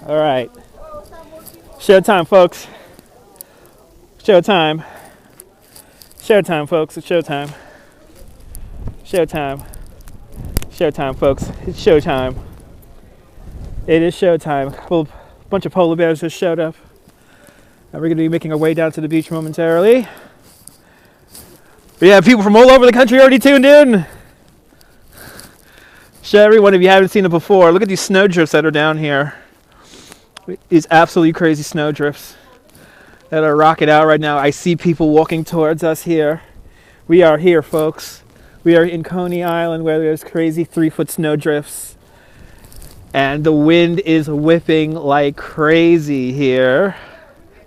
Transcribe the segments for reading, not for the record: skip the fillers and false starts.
All right. Showtime, folks. Showtime. Showtime, folks. It's showtime. Showtime. Showtime, folks. It's showtime. It is showtime. A bunch of polar bears just showed up. And we're going to be making our way down to the beach momentarily. We have people from all over the country already tuned in. Show everyone if you haven't seen it before. Look at these snowdrifts that are down here. These absolutely crazy snowdrifts that are rocking out right now. I see people walking towards us here. We are here, folks. We are in Coney Island where there's crazy 3-foot snowdrifts. And the wind is whipping like crazy here.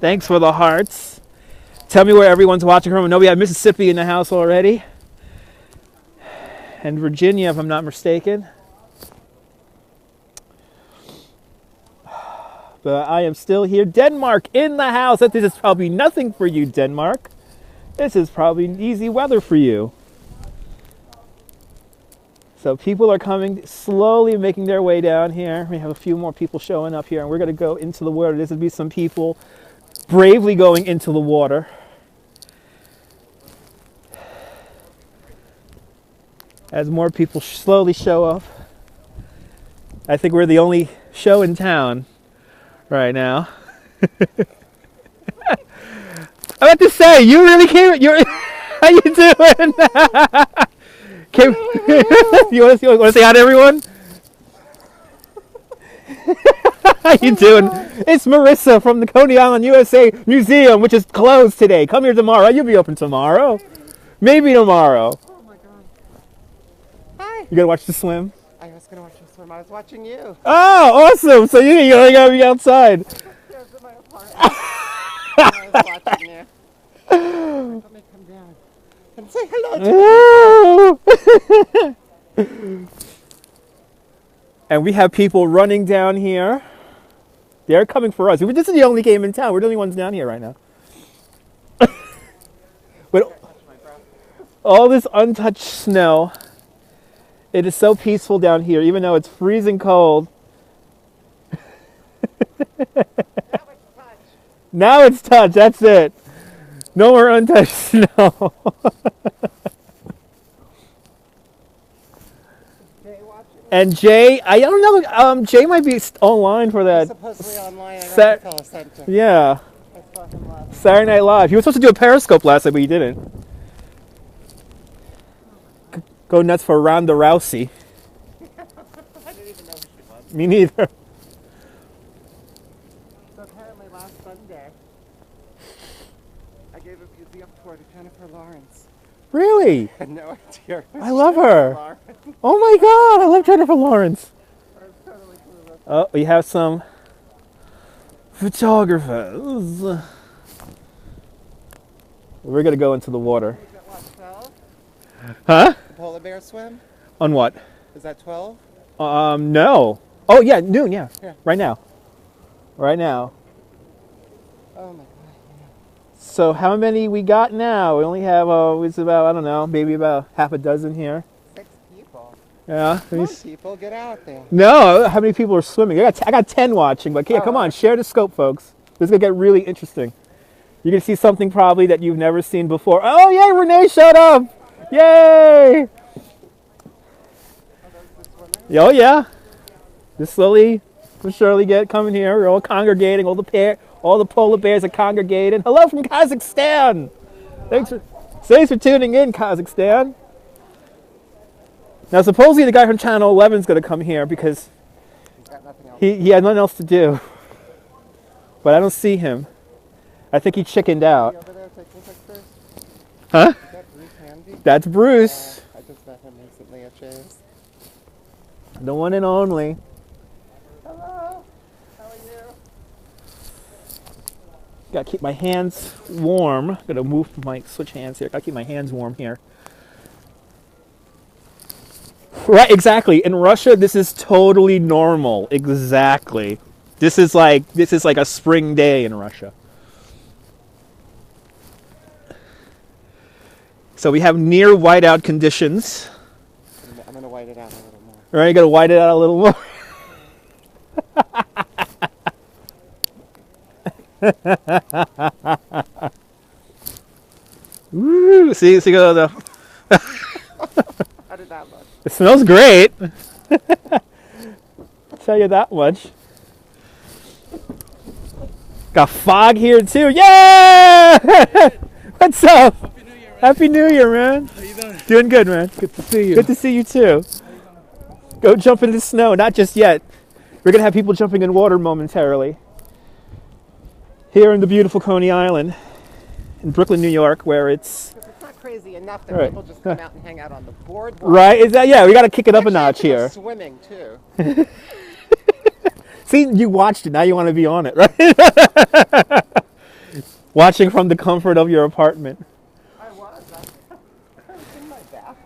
Thanks for the hearts. Tell me where everyone's watching from. I know we have Mississippi in the house already. And Virginia, if I'm not mistaken. But I am still here. Denmark in the house. This is probably nothing for you, Denmark. This is probably easy weather for you. So people are coming, slowly making their way down here. We have a few more people showing up here, and we're going to go into the water. This would be some people bravely going into the water. As more people slowly show up. I think we're the only show in town right now. I have to say, you really came. How you doing? You want to say hi to everyone? How you doing? It's Marissa from the Coney Island, USA Museum, which is closed today. Come here tomorrow. You'll be open tomorrow. Maybe tomorrow. Oh my God. Hi. You gonna watch the swim? I was gonna watch the swim. I was watching you. Oh, awesome! So you gotta be outside. Yeah, I was in my apartment. I was watching you. Let me come down and say hello to you. And we have people running down here. They're coming for us. This is the only game in town. We're the only ones down here right now. But all this untouched snow. It is so peaceful down here, even though it's freezing cold. Now it's touch. That's it. No more untouched snow. And Jay, I don't know. Jay might be online for that. He's supposedly online. I got the fella sent him. Yeah. I saw him last. Saturday Night Live. He was supposed to do a Periscope last night, but he didn't. Go nuts for Ronda Rousey. I didn't even know who she was. Me neither. So apparently last Sunday, I gave a museum tour to Jennifer Lawrence. Really? I had no idea. I love her. Oh my God, I love Jennifer Lawrence. I was totally clueless. Oh, we have some photographers. We're gonna go into the water. Is that what, 12? Huh? The polar bear swim? On what? Is that 12? No. Oh yeah, noon. Yeah. Yeah. Right now. Right now. Oh my God. So how many we got now? We only have it's about, I don't know, maybe about half a dozen here. 6 people. Yeah. Come on, people, get out there. No, how many people are swimming? I got 10 watching, but yeah, come on, share the scope, folks. This is gonna get really interesting. You're gonna see something probably that you've never seen before. Oh yay, Renee showed up! Yay! Oh yeah. Just slowly but surely get coming here. We're all congregating. All the polar bears are congregating. Hello from Kazakhstan. Thanks for tuning in, Kazakhstan. Now supposedly the guy from Channel 11 is going to come here because he had nothing else to do. But I don't see him. I think he chickened out. Over there taking pictures? Huh? Is that Bruce Handy? That's Bruce. I just met him recently at Jay's. The one and only. Hello. How are you? Gotta keep my hands warm. Gotta switch hands here. Gotta keep my hands warm here. Right, exactly. In Russia, this is totally normal. Exactly. This is like a spring day in Russia. So we have near whiteout conditions. I'm gonna white it out a little more. All right, you gotta white it out a little more. Woo! See, the How did that look? it smells great. I'll tell you that much. Got fog here too. Yeah! What's up? Happy New Year, man. Happy New Year, man. How you doing? Doing good, man. Good to see you. Good to see you too. Go jump in the snow. Not just yet. We're gonna have people jumping in water momentarily. Here in the beautiful Coney Island, in Brooklyn, New York, where it's Because it's not crazy enough that Right. people just come out and hang out on the boardwalk. right. Is that yeah? We gotta kick it up a Actually, notch people here. Swimming too. See, you watched it. Now you want to be on it, right? Watching from the comfort of your apartment. I was in my bath.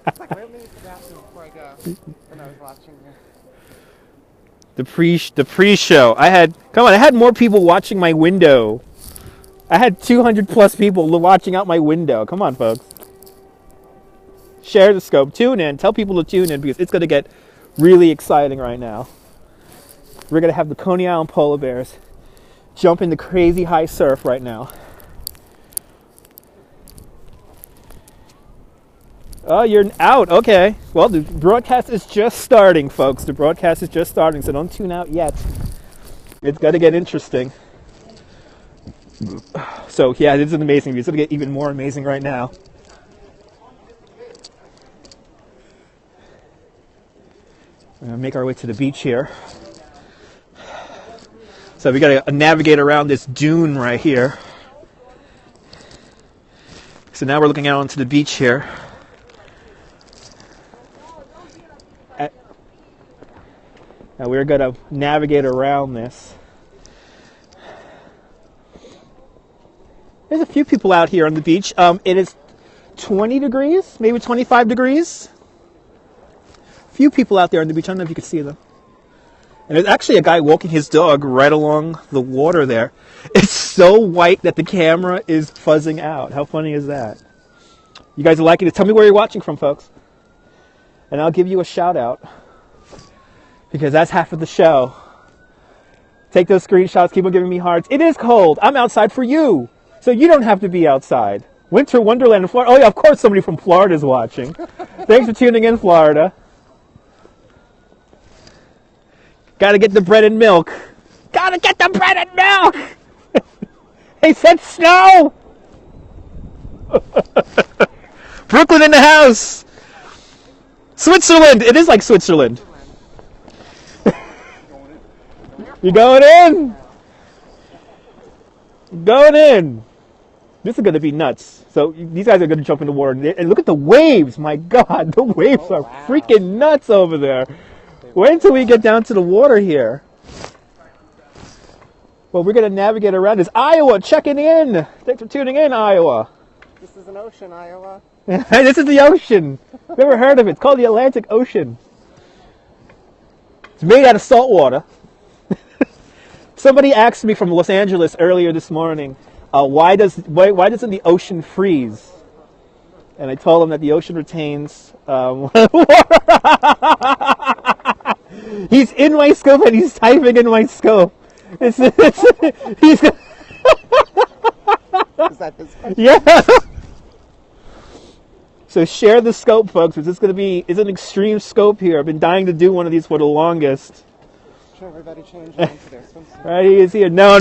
It's like, wait, let me use the bathroom before I go. When I was watching you. The pre-show. I had more people watching my window. I had 200 plus people watching out my window. Come on, folks. Share the scope. Tune in. Tell people to tune in because it's going to get really exciting right now. We're going to have the Coney Island polar bears jump in the crazy high surf right now. Oh, you're out. Okay. Well, the broadcast is just starting, folks. The broadcast is just starting, so don't tune out yet. It's going to get interesting. So, yeah, this is an amazing view. It's going to get even more amazing right now. We're going to make our way to the beach here. So we got to navigate around this dune right here. So now we're looking out onto the beach here. Now we're going to navigate around this. There's a few people out here on the beach. It is 20 degrees, maybe 25 degrees. Few people out there on the beach. I don't know if you can see them. And there's actually a guy walking his dog right along the water there. It's so white that the camera is fuzzing out. How funny is that? You guys are liking it. Tell me where you're watching from, folks. And I'll give you a shout out. Because that's half of the show. Take those screenshots. Keep on giving me hearts. It is cold. I'm outside for you. So you don't have to be outside. Winter Wonderland in Florida. Oh, yeah, of course somebody from Florida is watching. Thanks for tuning in, Florida. Gotta get the bread and milk. Gotta get the bread and milk! They said snow! Brooklyn in the house! Switzerland! It is like Switzerland. You going in? Going in. This is going to be nuts. So these guys are going to jump in the water. And look at the waves. My God, the waves are freaking nuts over there. Wait until we get down to the water here. Well, we're going to navigate around this. Iowa, checking in. Thanks for tuning in, Iowa. This is an ocean, Iowa. This is the ocean. Never heard of it. It's called the Atlantic Ocean. It's made out of salt water. Somebody asked me from Los Angeles earlier this morning, why doesn't the ocean freeze? And I told them that the ocean retains water. He's in my scope and he's typing in my scope. He's Is that his question? yeah. So share the scope, folks. It's going to be an extreme scope here. I've been dying to do one of these for the longest. Should everybody change into their swimsuit? Right, he is here. No.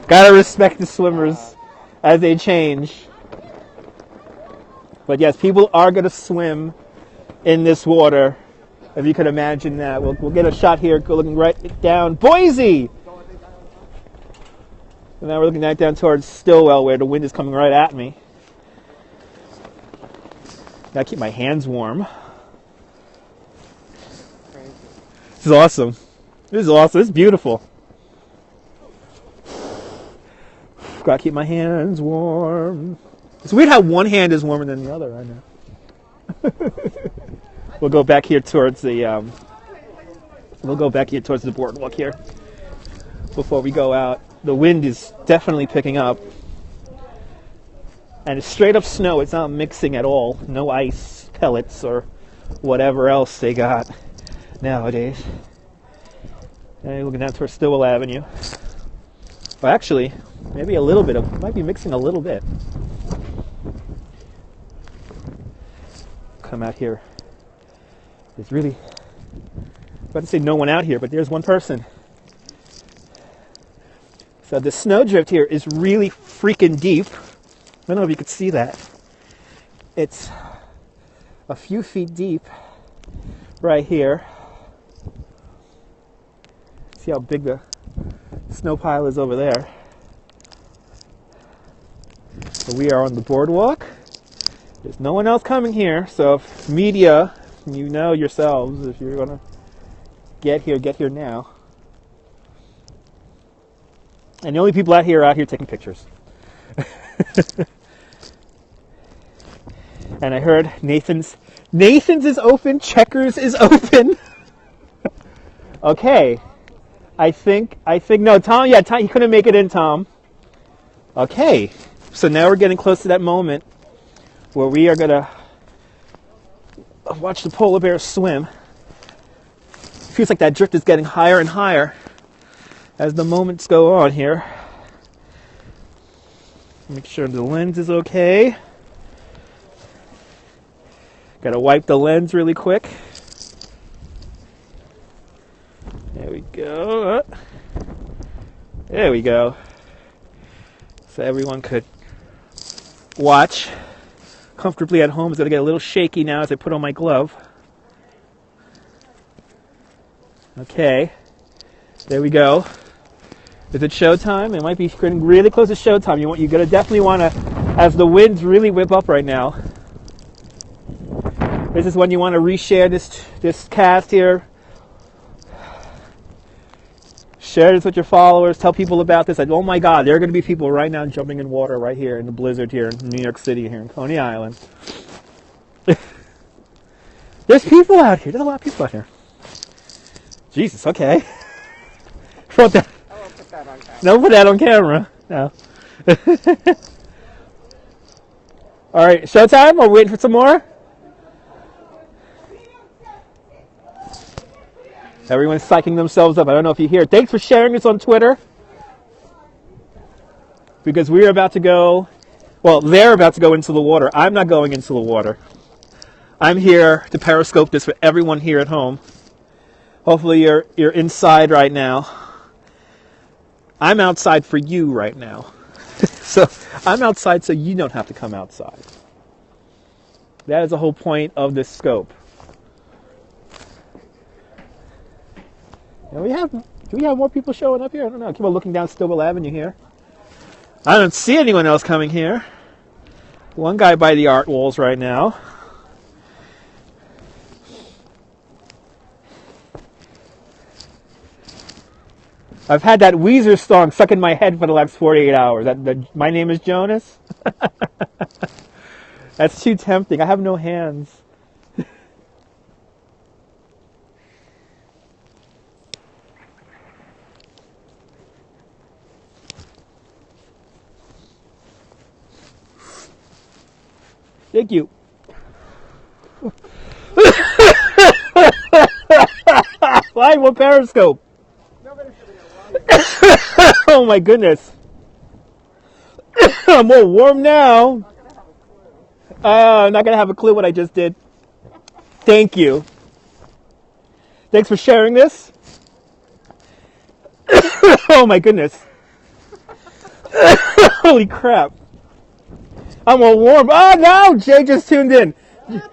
Gotta respect the swimmers as they change. But yes, people are gonna swim in this water. If you could imagine that. We'll get a shot here looking right down Boise! And now we're looking right down towards Stillwell where the wind is coming right at me. Gotta keep my hands warm. Crazy. This is awesome. This is awesome. This is beautiful. Gotta keep my hands warm. It's weird how one hand is warmer than the other right now. We'll go back here towards the boardwalk here before we go out. The wind is definitely picking up. And it's straight up snow. It's not mixing at all. No ice pellets or whatever else they got nowadays. And looking down towards Stillwell Avenue. Well, actually, maybe a little bit of, might be mixing a little bit. Come out here. There's really, I'm about to say no one out here, but there's one person. So the snowdrift here is really freaking deep. I don't know if you could see that. It's a few feet deep right here. See how big the snow pile is over there. So we are on the boardwalk. There's no one else coming here. So if media, you know yourselves, if you're gonna get here now. And the only people out here are out here taking pictures. And I heard Nathan's is open, Checkers is open. Okay. I think, no, Tom, he couldn't make it in, Tom. Okay. So now we're getting close to that moment where we are going to watch the polar bears swim. Feels like that drift is getting higher and higher as the moments go on here. Make sure the lens is okay. Got to wipe the lens really quick. There we go. There we go. So everyone could watch comfortably at home. It's going to get a little shaky now as I put on my glove. Okay. There we go. Is it showtime? It might be getting really close to showtime. You're going to definitely want to, as the winds really whip up right now. This is when you want to reshare this cast here. Share this with your followers. Tell people about this. Like, oh my God, there are going to be people right now jumping in water right here in the blizzard here in New York City, here in Coney Island. There's people out here. There's a lot of people out here. Jesus, okay. Put that. I won't put that on camera. No, put that on camera. No. All right, showtime? Are we waiting for some more? Everyone's psyching themselves up. I don't know if you hear. Thanks for sharing this on Twitter. Because we're about to go, well, they're about to go into the water. I'm not going into the water. I'm here to periscope this for everyone here at home. Hopefully you're inside right now. I'm outside for you right now. So I'm outside so you don't have to come outside. That is the whole point of this scope. And do we have more people showing up here? I don't know. I keep on looking down Stillwell Avenue here. I don't see anyone else coming here. One guy by the art walls right now. I've had that Weezer song stuck in my head for the last 48 hours. My name is Jonas. That's too tempting. I have no hands. Thank you. Live on Periscope. Oh my goodness. I'm more warm now. I'm not going to have a clue what I just did. Thank you. Thanks for sharing this. Oh my goodness. Holy crap. I'm all warm. Oh no! Jay just tuned in.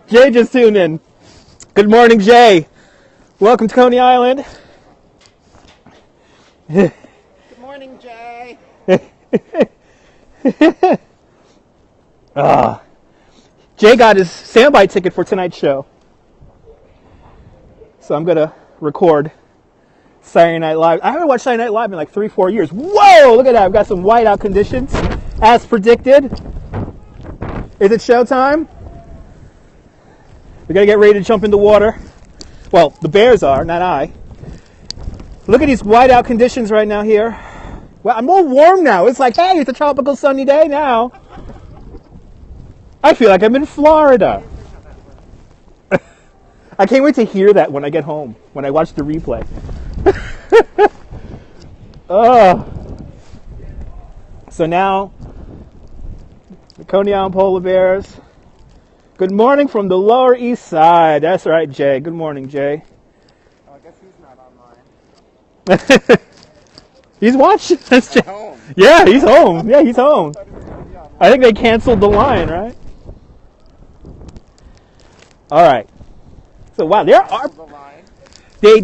Jay just tuned in. Good morning, Jay. Welcome to Coney Island. Good morning, Jay. Jay got his standby ticket for tonight's show. So I'm going to record Saturday Night Live. I haven't watched Saturday Night Live in like 3-4 years. Whoa! Look at that. I've got some whiteout conditions as predicted. Is it showtime? We're going to get ready to jump in the water. Well, the bears are, not I. Look at these whiteout conditions right now here. Well, I'm all warm now. It's like, hey, it's a tropical sunny day now. I feel like I'm in Florida. I can't wait to hear that when I get home, when I watch the replay. Oh. So now, the Coney Island polar bears. Good morning from the Lower East Side. That's right, Jay. Good morning, Jay. Oh, I guess he's not online. He's watching. At home. Yeah, he's home. Yeah, he's home. I thought he was gonna be online. I think they canceled the line, right? All right. So wow, there are The line. they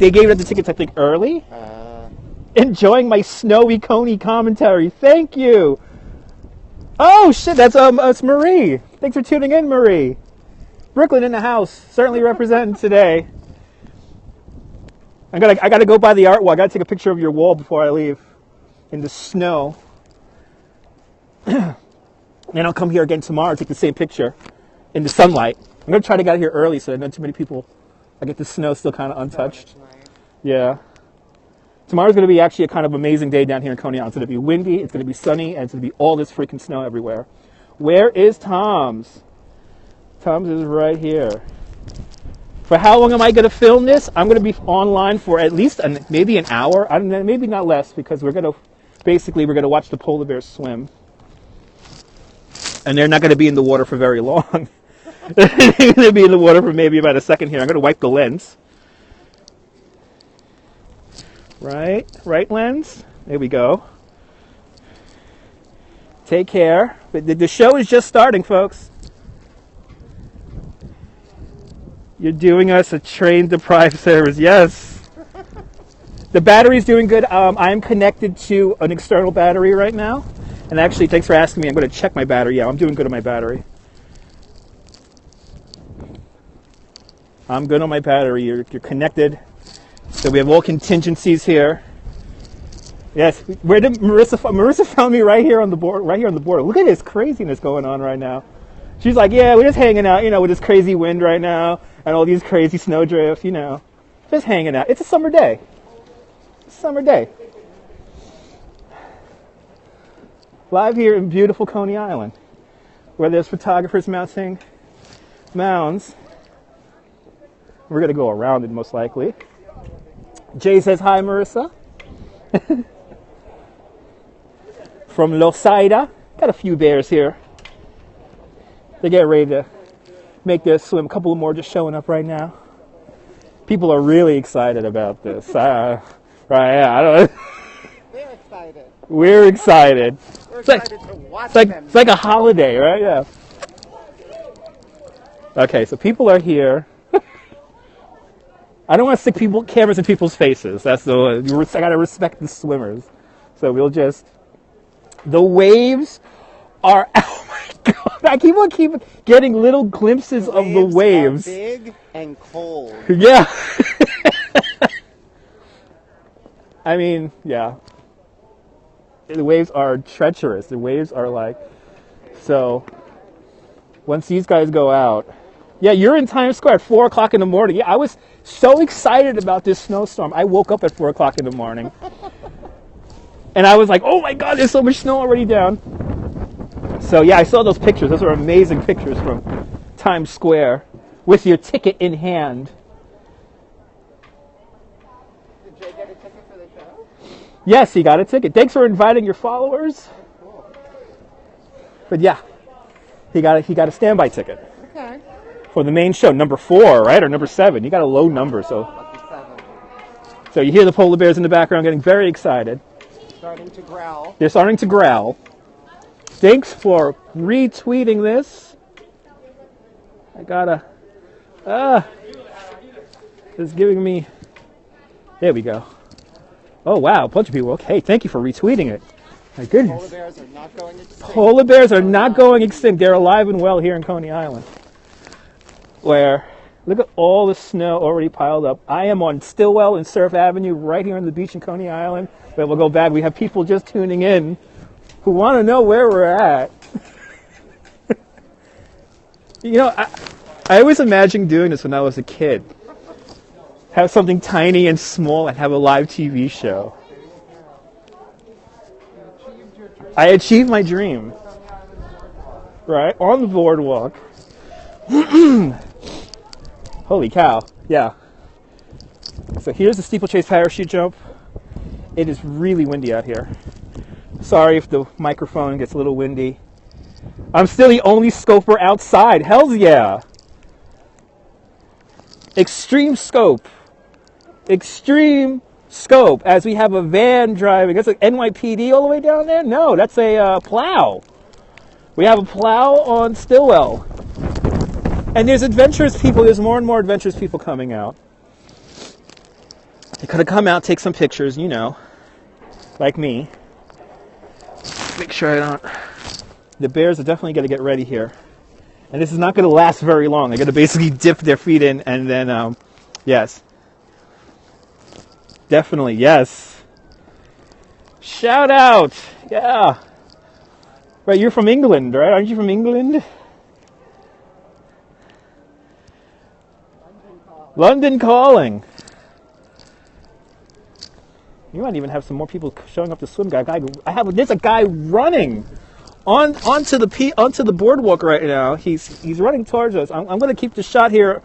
gave us the tickets I think early. Enjoying my snowy Coney commentary. Thank you. Oh shit, that's it's Marie. Thanks for tuning in, Marie. Brooklyn in the house, certainly representing today. I gotta go by the art wall. I gotta take a picture of your wall before I leave in the snow. Then I'll come here again tomorrow and take the same picture in the sunlight. I'm gonna try to get out here early so not too many people. I get the snow still kind of untouched. Yeah. Tomorrow's going to be actually a kind of amazing day down here in Coney Island. It's going to be windy, it's going to be sunny, and it's going to be all this freaking snow everywhere. Where is Tom's? Tom's is right here. For how long am I going to film this? I'm going to be online for at least maybe an hour. I don't know, maybe not less, because we're going to watch the polar bears swim. And they're not going to be in the water for very long. They're going to be in the water for maybe about a second here. I'm going to wipe the lens. Right lens. There we go. Take care. The show is just starting, folks. You're doing us a train-deprived service. Yes. The battery's doing good. I'm connected to an external battery right now. And actually, thanks for asking me. I'm going to check my battery. Yeah, I'm doing good on my battery. I'm good on my battery. You're connected. So we have all contingencies here. Yes, where did Marissa found me right here on the board. Right here on the border. Look at this craziness going on right now. She's like, yeah, we're just hanging out, with this crazy wind right now and all these crazy snowdrifts, just hanging out. It's a summer day. It's a summer day. Live here in beautiful Coney Island, where there's photographers mounting mounds. We're gonna go around it most likely. Jay says hi, Marissa. From Losaida. Got a few bears here. They get ready to make their swim. A couple more just showing up right now. People are really excited about this. Right? Yeah. I don't. They're excited. We're excited. We're excited to watch them. It's like a holiday, right? Yeah. Okay, so people are here. I don't want to stick cameras in people's faces. That's I gotta respect the swimmers. So we'll just. The waves are. Oh my god! I keep getting little glimpses of the waves. Are big and cold. Yeah. I mean, yeah. The waves are treacherous. The waves are like. So. Once these guys go out. Yeah, you're in Times Square at 4 o'clock in the morning. Yeah, I was so excited about this snowstorm. I woke up at 4 o'clock in the morning. And I was like, oh my god, there's so much snow already down. So yeah, I saw those pictures. Those are amazing pictures from Times Square with your ticket in hand. Did Jay get a ticket for the show? Yes, he got a ticket. Thanks for inviting your followers. Cool. But yeah, he got a standby ticket. Okay. For the main show, number 4, right? Or number 7. You got a low number, so. Lucky 7. So you hear the polar bears in the background getting very excited. Starting to growl. They're starting to growl. Thanks for retweeting this. I gotta. It's giving me. There we go. Oh wow, a bunch of people. Okay, thank you for retweeting it. My goodness. Polar bears are not going extinct. Polar bears are not going extinct. They're alive and well here in Coney Island. Where, look at all the snow already piled up. I am on Stillwell and Surf Avenue right here on the beach in Coney Island. But we'll go back. We have people just tuning in who want to know where we're at. I always imagined doing this when I was a kid. Have something tiny and small and have a live TV show. I achieved my dream. Right? On the boardwalk. Holy cow. Yeah. So here's the steeplechase parachute jump. It is really windy out here. Sorry if the microphone gets a little windy. I'm still the only scoper outside. Hells yeah. Extreme scope. Extreme scope. As we have a van driving. That's like NYPD all the way down there? No, that's a plow. We have a plow on Stillwell. And there's adventurous people. There's more and more adventurous people coming out. They could have come out, take some pictures, you know, like me. Make sure I don't. The bears are definitely going to get ready here. And this is not going to last very long. They're going to basically dip their feet in and then, yes. Definitely, yes. Shout out. Yeah. Right, you're from England, right? Aren't you from England? London calling. You might even have some more people showing up to swim. There's a guy running onto the boardwalk right now. He's running towards us. I'm going to keep the shot here.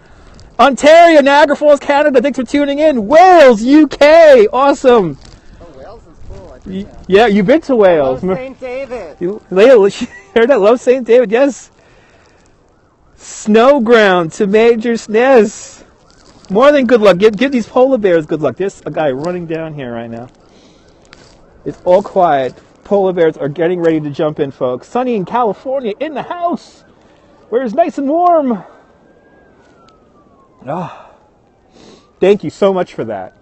Ontario, Niagara Falls, Canada. Thanks for tuning in. Wales, UK. Awesome. Oh, Wales is cool. Yeah, you've been to Wales. Love St. David. Leia, heard that? Love St. David. Yes. Snowground to Major SNES. More than good luck. Give these polar bears good luck. There's a guy running down here right now. It's all quiet. Polar bears are getting ready to jump in, folks. Sunny in California, in the house, where it's nice and warm. Oh, thank you so much for that.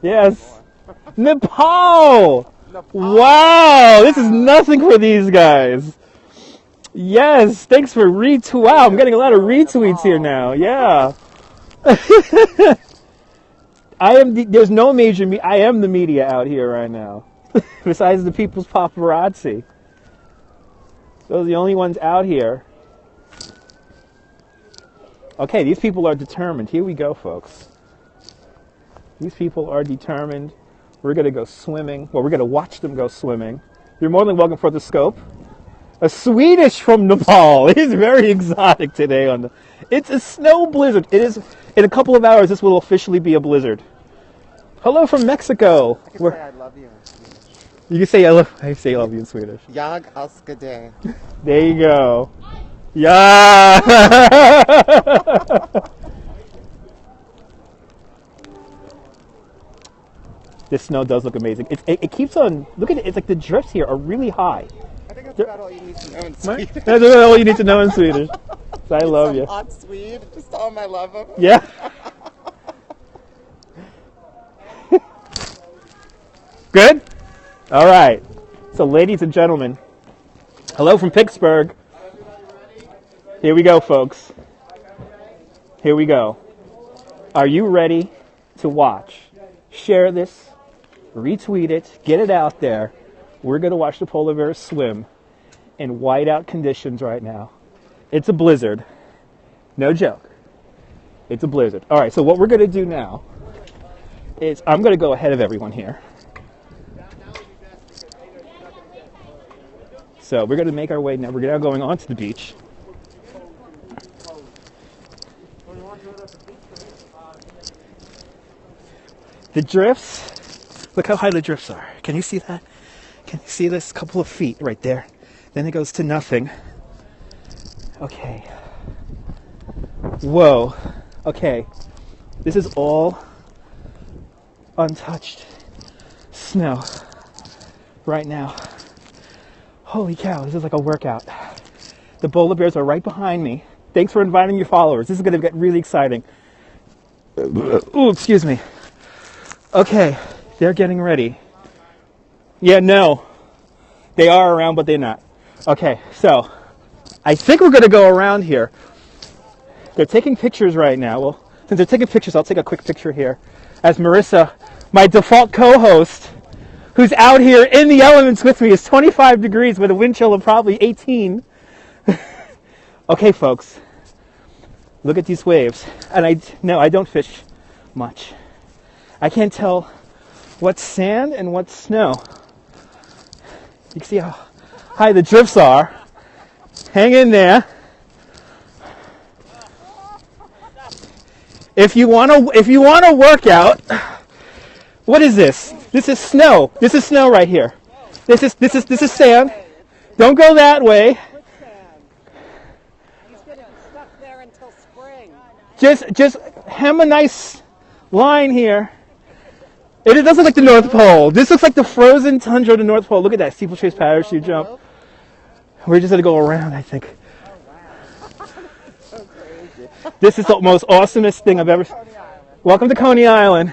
Yes. Nepal. Wow, this is nothing for these guys. Yes, thanks for retweet. Wow, I'm getting a lot of retweets here now. Yeah. There's no major media. I am the media out here right now. Besides the people's paparazzi. Those are the only ones out here. Okay, these people are determined. Here we go, folks. These people are determined. We're going to go swimming. Well, we're going to watch them go swimming. You're more than welcome for the scope. A Swedish from Nepal. It is very exotic today. It's a snow blizzard. It is. In a couple of hours, this will officially be a blizzard. Hello from Mexico. I can say I love you in Swedish. You can say I say I love you in Swedish. Jag älskar dig. There you go. Yeah. This snow does look amazing. It keeps on. Look at it. It's like the drifts here are really high. I think that's about all you need to know in Swedish. That's about all you need to know in Swedish. So I love you. Hot Swede. Just tell him I love him. Yeah. Good? All right. So, ladies and gentlemen, hello from Pittsburgh. Here we go, folks. Here we go. Are you ready to watch? Share this, retweet it, get it out there. We're going to watch the polar bears swim in whiteout conditions right now. It's a blizzard. No joke. It's a blizzard. All right, so what we're going to do now is I'm going to go ahead of everyone here. So we're going to make our way now. We're now going onto the beach. The drifts, look how high the drifts are. Can you see that? Can you see this? Couple of feet right there. Then it goes to nothing. Okay. Whoa. Okay. This is all untouched snow right now. Holy cow, this is like a workout. The polar bears are right behind me. Thanks for inviting your followers. This is going to get really exciting. Ooh, excuse me. Okay, they're getting ready. Yeah, no. They are around, but they're not. Okay, so I think we're going to go around here. They're taking pictures right now. Well, since they're taking pictures, I'll take a quick picture here. As Marissa, my default co-host, who's out here in the elements with me, is 25 degrees with a wind chill of probably 18. Okay, folks. Look at these waves. And I don't fish much. I can't tell what's sand and what's snow. You can see how high the drifts are. Hang in there. If you wanna work out, what is this? This is snow. This is snow right here. This is sand. Don't go that way. He's getting stuck there until spring. Just hem a nice line here. It doesn't look like the North Pole. This looks like the frozen tundra of the North Pole. Look at that steeplechase parachute jump. We're just gonna go around, I think. So crazy. This is the most awesomest thing I've ever seen. Welcome to Coney Island.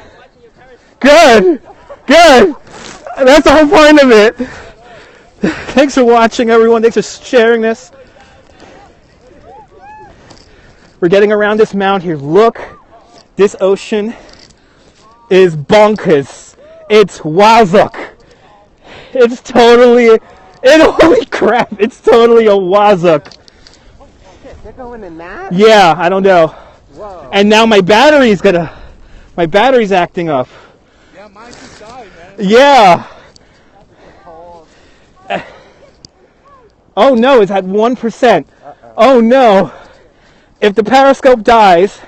Good. That's the whole point of it. Thanks for watching, everyone. Thanks for sharing this. We're getting around this mound here. Look, this ocean is bonkers. It's wazuk. Holy crap, it's totally a wazuk. They're going in that? Yeah, I don't know. Whoa. And now my battery's acting up. Yeah, mine just died, man. Yeah. Cold. Oh no, it's at 1%. Oh no. If the periscope dies,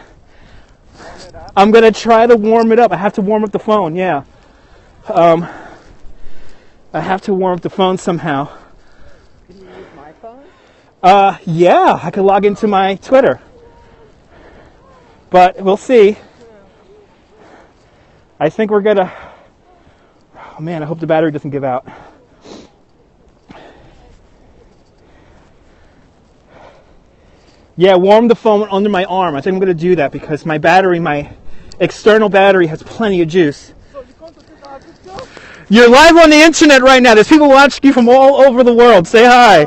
I'm gonna try to warm it up. I have to warm up the phone, yeah. I have to warm up the phone somehow. Can you use my phone? Yeah, I could log into my Twitter. But we'll see. I think we're gonna... Oh man, I hope the battery doesn't give out. Yeah, warm the phone under my arm. I think I'm gonna do that because my external battery has plenty of juice. You're live on the internet right now. There's people watching you from all over the world. Say hi.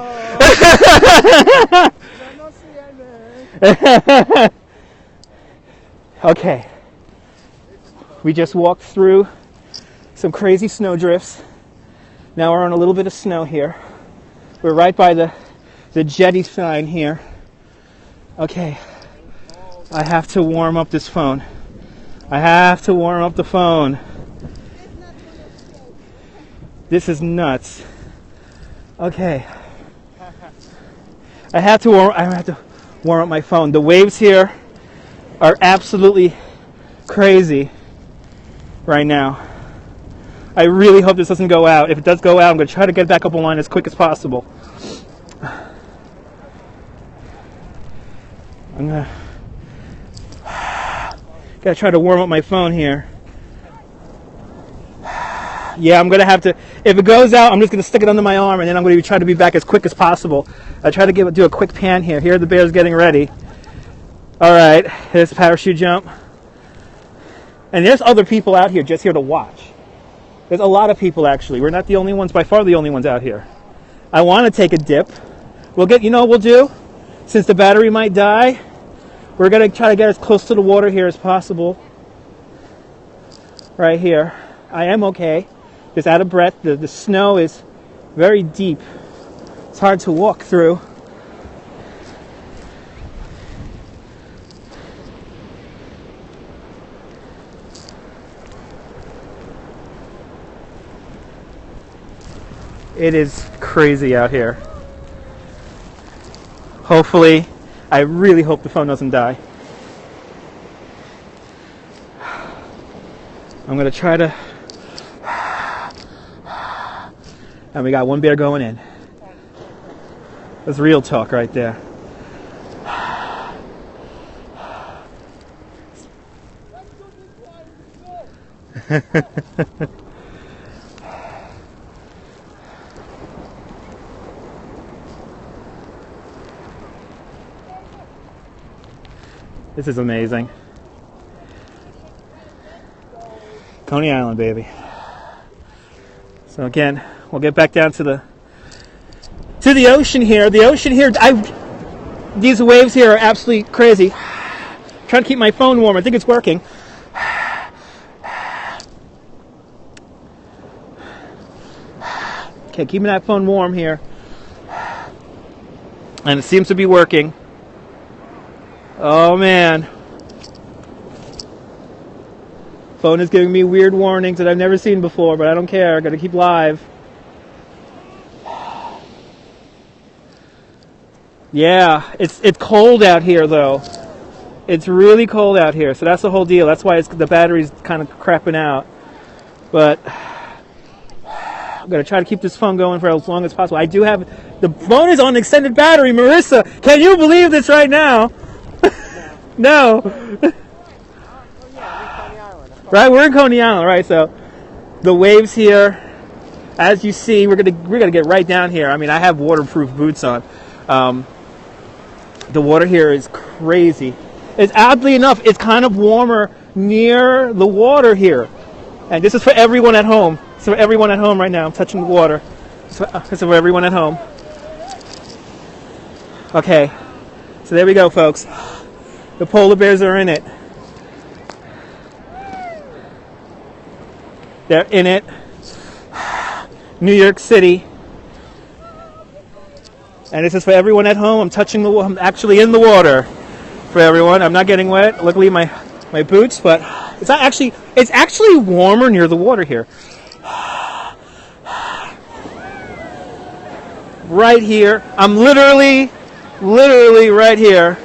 Okay. We just walked through some crazy snow drifts. Now we're on a little bit of snow here. We're right by the jetty sign here. Okay. I have to warm up this phone. I have to warm up the phone. This is nuts. Okay. I have to warm up my phone. The waves here are absolutely crazy right now. I really hope this doesn't go out. If it does go out, I'm going to try to get back up online as quick as possible. I'm gotta try to warm up my phone here. Yeah, I'm gonna have to. If it goes out, I'm just gonna stick it under my arm, and then I'm gonna try to be back as quick as possible. I try to do a quick pan here. Here are the bears getting ready. All right, here's the parachute jump, and there's other people out here just here to watch. There's a lot of people actually. We're not the only ones, by far the only ones out here. I want to take a dip. We'll get. You know what we'll do? Since the battery might die, we're gonna try to get as close to the water here as possible. Right here. I am okay. Just out of breath. The snow is very deep. It's hard to walk through. It is crazy out here. Hopefully, I really hope the phone doesn't die. I'm going to try to... And we got one bear going in. That's real talk right there. This is amazing. Coney Island, baby. So again, we'll get back down to the ocean here. The ocean here, these waves here are absolutely crazy. Trying to keep my phone warm. I think it's working. Okay, keeping that phone warm here. And it seems to be working. Oh man. Phone is giving me weird warnings that I've never seen before, but I don't care. I gotta keep live. Yeah, it's cold out here though. It's really cold out here, so that's the whole deal. That's why the battery's kind of crapping out. But I'm going to try to keep this phone going for as long as possible. I do have... The phone is on extended battery, Marissa. Can you believe this right now? No. Right, we're in Coney Island, right? So the waves here, as you see, we're gonna get right down here. I mean, I have waterproof boots on. The water here is crazy. It's oddly enough, it's kind of warmer near the water here. And this is for everyone at home. So for everyone at home right now, I'm touching the water. So for everyone at home. Okay, so there we go, folks. The polar bears are in it. They're in it. New York City. And this is for everyone at home. I'm actually in the water for everyone. I'm not getting wet. Luckily my boots, but it's actually warmer near the water here. Right here. I'm literally right here.